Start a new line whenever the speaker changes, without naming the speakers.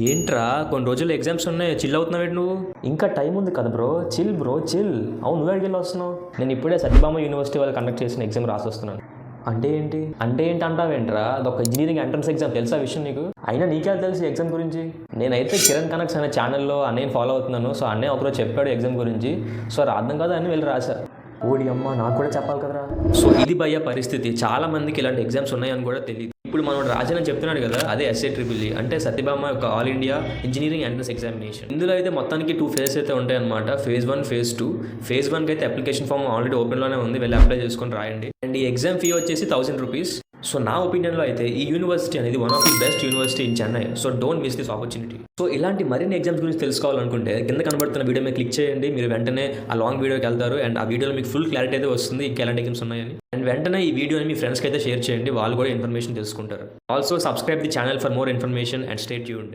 ఏంట్రా కొన్ని రోజులు ఎగ్జామ్స్ ఉన్నాయి, చిల్ అవుతున్నావు నువ్వు?
ఇంకా టైం ఉంది కదా బ్రో, చిల్ బ్రో చిల్. అవును, నువ్వు ఎక్కడికి వస్తున్నావు? నేను ఇప్పుడే సత్యభామ యూనివర్సిటీ వాళ్ళు కండక్ట్ చేసిన ఎగ్జామ్ రాసి వస్తున్నాను.
అంటే ఏంటి?
అంటే ఏంటి అంటావేంట్రా? అదొక ఇంజనీరింగ్ ఎంట్రన్స్ ఎగ్జామ్, తెలుసా విషయం నీకు? అయినా నీకే తెలుసు ఎగ్జామ్ గురించి. నేనైతే కిరణ్ కనెక్ట్స్ అనే ఛానల్లో అన్నయ్య ఫాలో అవుతున్నాను. సో అన్నయ్య ఒకరోజు చెప్పాడు ఎగ్జామ్ గురించి. సో అర్థం కాదు అని వెళ్ళి రాశా. ఓడి అమ్మ, నాకు కూడా చెప్పాలి కదరా.
సో ఇది భయ్య పరిస్థితి. చాలా మందికి ఇలాంటి ఎగ్జామ్స్ ఉన్నాయని కూడా తెలియదు. ఇప్పుడు మనం రాజన్ అని చెప్తున్నాడు కదా, అదే SAEEE అంటే సత్యభామ యొక్క all India engineering entrance examination. ఇందులో అయితే మొత్తానికి 2 ఫేజెస్ అయితే ఉంటాయి అనమాట. Phase 1, phase 2. ఫేజ్ 1కి అయితే అప్లికేషన్ ఫామ్ ఆల్రెడీ ఓపెన్లోనే ఉంది, వెళ్ళి అప్లై చేసుకొని రాయండి. అండ్ ఈ ఎగ్జామ్ ఫీ వచ్చేసి 1000 రూపీస్. సో నా ఒపీనియన్లో అయితే ఈ యూనివర్సిటీ అనేది one of the best university in Chennai. So don't miss this opportunity. So ఇలాంటి మరిన్ని ఎగ్జామ్స్ గురించి తెలుసుకోవాలనుకుంటే కింద కనబడుతున్న వీడియో మీద క్లిక్ చేయండి. మీరు వెంటనే ఆ లాంగ్ వీడియోకి వెళ్తారు అండ్ ఆ వీడియోలో మీకు ఫుల్ క్లారిటీ అయితే వస్తుంది ఇంకా ఎలాంటి ఎగ్జామ్స్ ఉన్నాయని. అండ్ వెంటనే ఈ వీడియోని మీ ఫ్రెండ్స్కి అయితే షేర్ చేయండి, వాళ్ళు కూడా ఇన్ఫర్మేషన్ తెలుసుకుంటారు. Also subscribe the channel for more information and stay tuned.